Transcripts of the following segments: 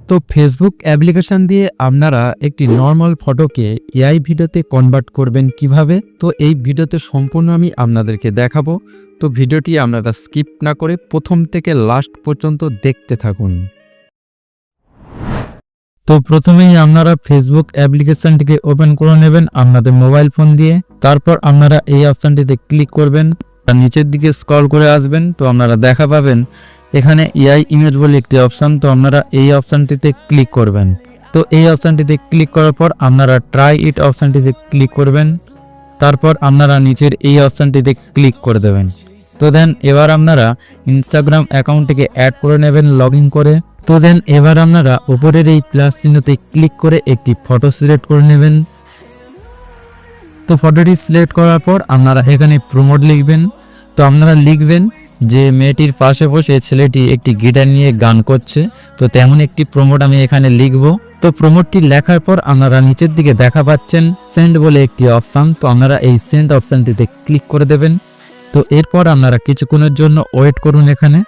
তো Facebook application দিয়ে আপনারা একটি নর্মাল ফটোকে এআই ভিডিওতে কনভার্ট করবেন কিভাবে, তো এই ভিডিওতে সম্পূর্ণ আমি আপনাদেরকে দেখাবো। তো ভিডিওটি আপনারা স্কিপ না করে প্রথম থেকে লাস্ট পর্যন্ত দেখতে থাকুন। তো প্রথমেই আপনারা ফেসবুক অ্যাপ্লিকেশনটিকে ওপেন করে নেবেন আপনাদের মোবাইল ফোন দিয়ে। তারপর আপনারা এই অপশানটিতে ক্লিক করবেন, নিচের দিকে স্ক্রল করে আসবেন। তো আপনারা দেখা পাবেন এখানে এআই ইমেজ বলে একটি অপশান, তো আপনারা এই অপশানটিতে ক্লিক করবেন। তো এই অপশানটিতে ক্লিক করার পর আপনারা ট্রাই ইট অপশানটিতে ক্লিক করবেন। তারপর আপনারা নিচের এই অপশানটিতে ক্লিক করে দেবেন। তো দেন এবার আপনারা ইনস্টাগ্রাম অ্যাকাউন্টটিকে অ্যাড করে নেবেন লগ ইন করে। তো দেন এবার আপনারা উপরের এই প্লাস চিহ্নতে ক্লিক করে একটি ফটো সিলেক্ট করে নেবেন। তো ফটোটি সিলেক্ট করার পর আপনারা এখানে প্রমোট লিখবেন। তো আপনারা লিখবেন যে মেয়েটির পাশে বসে ছেলেটি একটি গিটার নিয়ে গান করছে, তো তেমন একটি প্রমোট আমি এখানে লিখব। তো প্রমোটটি লেখার পর আপনারা নিচের দিকে দেখা পাচ্ছেন সেন্ড বলে একটি অপশান, তো আপনারা এই সেন্ড অপশানটিতে ক্লিক করে দেবেন। তো এরপর আপনারা কিছুক্ষণের জন্য ওয়েট করুন এখানে।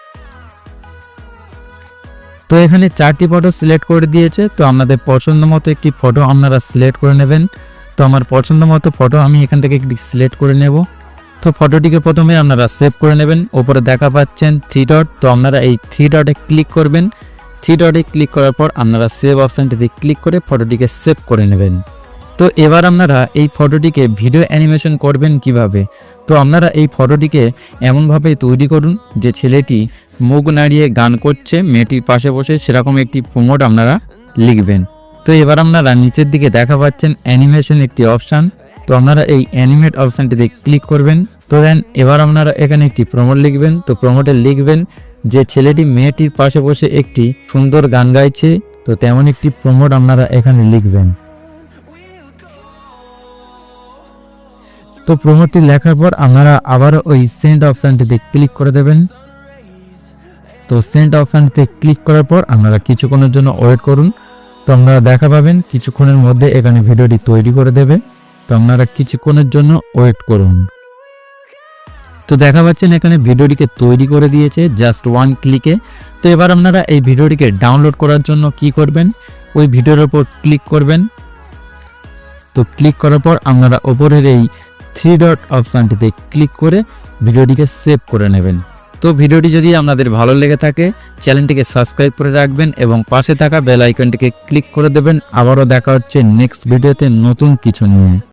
তো এখানে 4টি ফটো সিলেক্ট করে দিয়েছে, তো আপনাদের পছন্দ মতো একটি ফটো আপনারা সিলেক্ট করে নেবেন। তো আমার পছন্দ মতো ফটো আমি এখান থেকে একটি সিলেক্ট করে নেব। তো ফটোটিকে প্রথমে আপনারা সেভ করে নেবেন। ওপরে দেখা পাচ্ছেন 3 ডট, তো আপনারা এই 3 ডটে ক্লিক করবেন। 3 ডটে ক্লিক করার পর আপনারা সেভ অপশানটিতে ক্লিক করে ফটোটিকে সেভ করে নেবেন। তো এবার আপনারা এই ফটোটিকে ভিডিও অ্যানিমেশন করবেন কিভাবে, তো আপনারা এই ফটোটিকে এমনভাবে তৈরি করুন যে ছেলেটি মুখ নাড়িয়ে গান করছে মেয়েটির পাশে বসে, সেরকম একটি প্রমোট আপনারা লিখবেন। তো এবার আপনারা নিচের দিকে দেখা পাচ্ছেন অ্যানিমেশন একটি অপশান, তো আপনারা এই অ্যানিমেট অপশানটিতে ক্লিক করবেন। তো দেন এবার আপনারা এখানে একটি প্রমোট লিখবেন। তো প্রমোটে লিখবেন যে ছেলেটি মেয়েটির পাশে বসে একটি সুন্দর গান গাইছে, তো তেমন একটি প্রমোট আপনারা এখানে লিখবেন। তো প্রমোটটি লেখার পর আপনারা আবারও ওই সেন্ড অপশানটিতে ক্লিক করে দেবেন। তো সেন্ড অপশানটিতে ক্লিক করার পর আপনারা কিছুক্ষণের জন্য ওয়েট করুন। তো আপনারা দেখা পাবেন কিছুক্ষণের মধ্যে এখানে ভিডিওটি তৈরি করে দেবে। তো আপনারা কিছুক্ষণের জন্য ওয়েট করুন। তো দেখা পাচ্ছেন এখানে ভিডিওটিকে তৈরি করে দিয়েছে জাস্ট 1 ক্লিকে। তো এবার আপনারা এই ভিডিওটিকে ডাউনলোড করার জন্য কি করবেন, ওই ভিডিওর উপর ক্লিক করবেন। তো ক্লিক করার পর আপনারা ওপরের এই 3 ডট অপশানটিতে ক্লিক করে ভিডিওটিকে সেভ করে নেবেন। তো ভিডিওটি যদি আপনাদের ভালো লেগে থাকে চ্যানেলটিকে সাবস্ক্রাইব করে রাখবেন এবং পাশে থাকা বেল আইকনটিকে ক্লিক করে দেবেন। আবারও দেখা হচ্ছে নেক্সট ভিডিওতে নতুন কিছু নিয়ে।